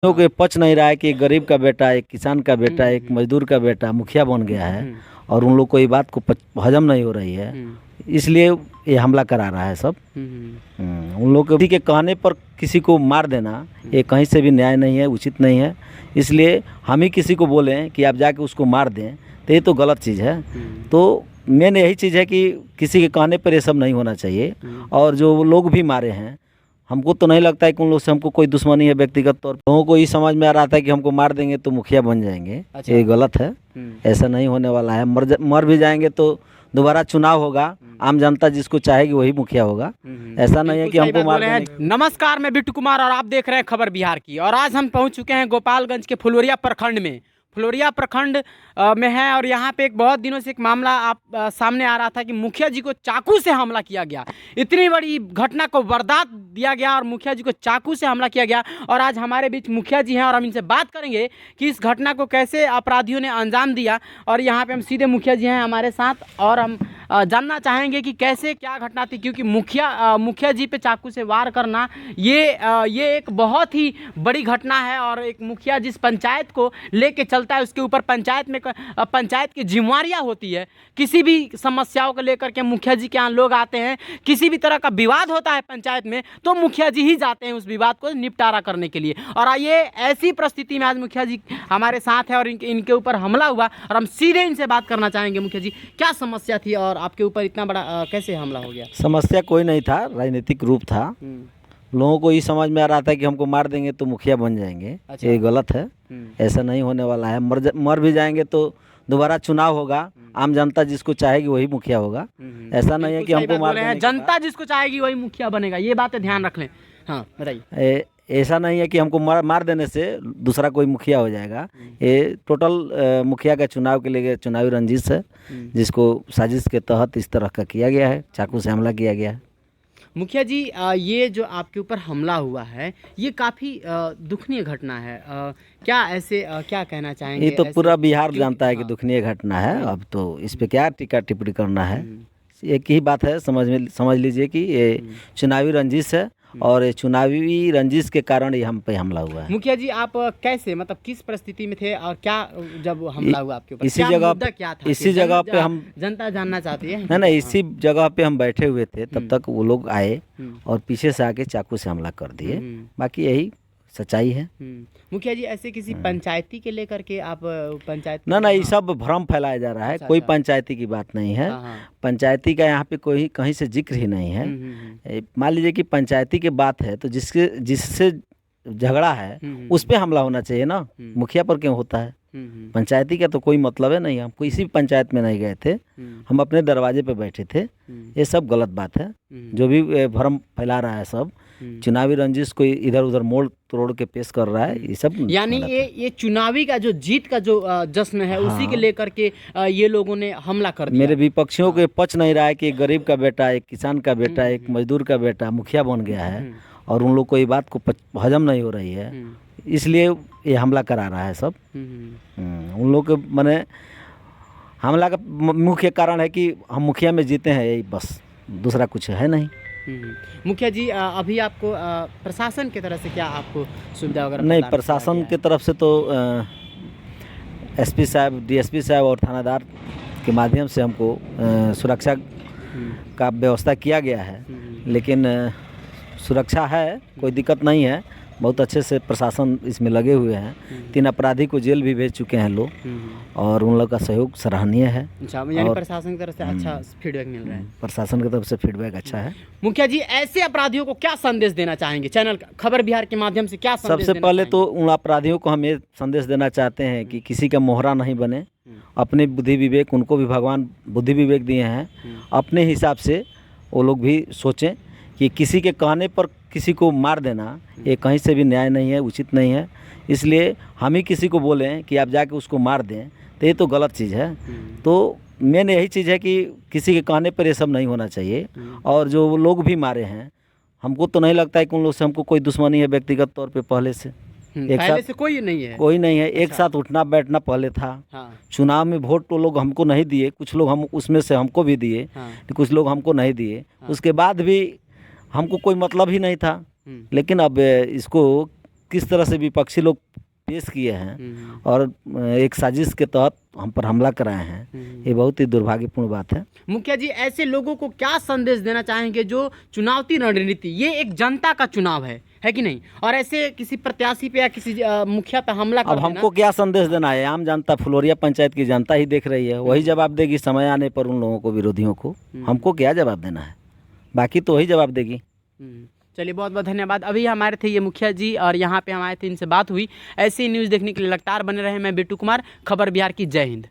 क्योंकि पच नहीं रहा है कि एक गरीब का बेटा, एक किसान का बेटा, एक मजदूर का बेटा मुखिया बन गया है और उन लोग को ये बात को हजम नहीं हो रही है, इसलिए ये हमला करा रहा है सब। उन लोग किसी के कहने पर किसी को मार देना ये कहीं से भी न्याय नहीं है, उचित नहीं है। इसलिए हम ही किसी को बोलें कि आप जाके उसको मार दें तो ये तो गलत चीज़ है। तो मेन यही चीज़ है कि किसी के कहने पर ये सब नहीं होना चाहिए। और जो लोग भी मारे हैं, हमको तो नहीं लगता है कि उन लोग से हमको कोई दुश्मनी है व्यक्तिगत तौर पर। लोगों को ये समझ में आ रहा था कि हमको मार देंगे तो मुखिया बन जाएंगे। अच्छा। ये गलत है, ऐसा नहीं होने वाला है। मर भी जाएंगे तो दोबारा चुनाव होगा, आम जनता जिसको चाहेगी वही मुखिया होगा। ऐसा नहीं है कि हमको मार देंगे। नमस्कार, मैं बिट्टू कुमार और आप देख रहे हैं खबर बिहार की। और आज हम पहुंच चुके हैं गोपालगंज के फुलवरिया प्रखंड में। फुलवरिया प्रखंड में है और यहाँ पे एक बहुत दिनों से एक मामला सामने आ रहा था कि मुखिया जी को चाकू से हमला किया गया। इतनी बड़ी घटना को बर्दाश्त दिया गया और मुखिया जी को चाकू से हमला किया गया। और आज हमारे बीच मुखिया जी हैं और हम इनसे बात करेंगे कि इस घटना को कैसे अपराधियों ने अंजाम दिया। और यहाँ पे हम सीधे मुखिया जी हैं हमारे साथ और हम जानना चाहेंगे कि कैसे क्या घटना थी, क्योंकि मुखिया जी पे चाकू से वार करना ये एक बहुत ही बड़ी घटना है। और एक मुखिया जिस पंचायत को लेके चलता है उसके ऊपर पंचायत की जिम्मेवारियां होती है। किसी भी समस्याओं को लेकर के मुखिया जी के यहाँ लोग आते हैं, किसी भी तरह का विवाद होता है पंचायत में तो मुखिया जी ही जाते हैं उस विवाद को निपटारा करने के लिए। और आइए ऐसी परिस्थिति में आज मुखिया जी हमारे साथ है और इनके ऊपर हमला हुआ और हम सीधे इनसे बात करना चाहेंगे। मुखिया जी, क्या समस्या थी और आपके ऊपर इतना बड़ा कैसे हमला हो गया? समस्या कोई नहीं था, राजनीतिक रूप था। लोगों को ये समझ में आ रहा था कि हमको मार देंगे तो मुखिया बन जाएंगे। अच्छा। ये गलत है, ऐसा नहीं होने वाला है। मर भी जाएंगे तो दोबारा चुनाव होगा, आम जनता जिसको चाहेगी वही मुखिया होगा। ऐसा नहीं है कि हमको मार देंगे। जनता जिसको चाहेगी वही मुखिया बनेगा, ये बातें ध्यान रख लें। हाँ बताइए। ऐसा नहीं है कि हमको मार देने से दूसरा कोई मुखिया हो जाएगा। ये टोटल मुखिया का चुनाव के लिए चुनावी रंजिश है, जिसको साजिश के तहत इस तरह का किया गया है, चाकू से हमला किया गया है। मुखिया जी, ये जो आपके ऊपर हमला हुआ है ये काफ़ी दुखनीय घटना है। क्या ऐसे क्या कहना चाहेंगे? ये तो पूरा बिहार जानता है कि दुखनीय घटना है। अब तो इस पे क्या टीका टिप्पणी करना है। एक ही बात है, समझ लीजिए कि ये चुनावी रंजिश है और ये चुनावी रंजिश के कारण ये हम पे हमला हुआ है। मुखिया जी, आप कैसे, मतलब किस परिस्थिति में थे और क्या जब हमला हुआ आपके ऊपर इसी जगह क्या था? इसी जगह पे हम जनता जानना चाहती है। नहीं, इसी जगह पे हम बैठे हुए थे, तब तक वो लोग आए और पीछे से आके चाकू से हमला कर दिए। बाकी यही सच्चाई है। मुखिया जी, ऐसे किसी पंचायती के लेकर के आप पंचायत ना ये सब भ्रम फैलाया जा रहा है। कोई पंचायती की बात नहीं है। पंचायती का यहाँ पे कोई कहीं से जिक्र ही नहीं है। मान लीजिए कि पंचायती की बात है तो जिससे झगड़ा है उस पे हमला होना चाहिए ना, मुखिया पर क्यों होता है? पंचायती का तो कोई मतलब है नहीं। हम किसी भी पंचायत में नहीं गए थे, हम अपने दरवाजे पे बैठे थे। ये सब गलत बात है, जो भी भ्रम फैला रहा है सब चुनावी रंजिश कोई इधर उधर मोड़ तोड़ के पेश कर रहा है। ये सब यानी ये चुनावी का जो जीत का जो जश्न है उसी के लेकर के ये लोगों ने हमला कर दिया। मेरे विपक्षियों के पच नहीं रहा है कि एक गरीब का बेटा, एक किसान का बेटा, एक मजदूर का बेटा मुखिया बन गया है और उन लोग को ये बात को हजम नहीं हो रही है, इसलिए ये हमला करा रहा है सब। उन लोग के माने हमला का मुख्य कारण है कि हम मुखिया में जीते हैं, यही बस, दूसरा कुछ है नहीं। मुखिया जी, अभी आपको प्रशासन की तरफ से क्या आपको सुविधा वगैरह? नहीं, प्रशासन की तरफ से तो एसपी साहब, डीएसपी साहब और थानादार के माध्यम से हमको सुरक्षा का व्यवस्था किया गया है। लेकिन सुरक्षा है, कोई दिक्कत नहीं है, बहुत अच्छे से प्रशासन इसमें लगे हुए हैं। 3 अपराधी को जेल भी भेज चुके हैं लोग और उन लोग का सहयोग सराहनीय है। अच्छा, यानी प्रशासन की तरफ से अच्छा फीडबैक मिल रहा है। प्रशासन की तरफ से फीडबैक अच्छा है। मुखिया जी, ऐसे अपराधियों को क्या संदेश देना चाहेंगे? चैनल खबर बिहार के माध्यम से क्या संदेश सबसे पहले तो उन अपराधियों को हम ये संदेश देना चाहते हैं कि किसी का मोहरा नहीं बने। अपने बुद्धि विवेक, उनको भी भगवान बुद्धि विवेक दिए हैं, अपने हिसाब से वो लोग भी सोचें कि किसी के कहने पर किसी को मार देना ये कहीं से भी न्याय नहीं है, उचित नहीं है। इसलिए हम ही किसी को बोलें कि आप जाके उसको मार दें तो ये तो गलत चीज़ है। तो मेन यही चीज़ है कि किसी के कहने पर ये सब नहीं होना चाहिए। और जो लोग भी मारे हैं, हमको तो नहीं लगता है कि उन लोग से हमको कोई दुश्मनी है व्यक्तिगत तौर पे पहले से। पहले से कोई नहीं है? कोई नहीं है। एक साथ उठना बैठना पहले था। चुनाव में वोट तो लोग हमको नहीं दिए, कुछ लोग हम उसमें से हमको भी दिए, कुछ लोग हमको नहीं दिए। उसके बाद भी हमको कोई मतलब ही नहीं था। लेकिन अब इसको किस तरह से विपक्षी लोग पेश किए हैं और एक साजिश के तहत हम पर हमला कराए हैं, ये बहुत ही दुर्भाग्यपूर्ण बात है। मुखिया जी, ऐसे लोगों को क्या संदेश देना चाहेंगे जो चुनावी रणनीति, ये एक जनता का चुनाव है कि नहीं, और ऐसे किसी प्रत्याशी पे या किसी मुखिया पे हमला कर अब हमको क्या संदेश देना है? आम जनता, फुलवरिया पंचायत की जनता ही देख रही है, वही जवाब देगी समय आने पर उन लोगों को, विरोधियों को। हमको क्या जवाब देना है? बाकी तो वही जवाब देगी। चलिए, बहुत बहुत धन्यवाद। अभी हमारे थे ये मुखिया जी और यहाँ पे हमारे थे, इनसे बात हुई। ऐसी न्यूज़ देखने के लिए लगातार बने रहे। मैं बिट्टू कुमार, खबर बिहार की। जय हिंद।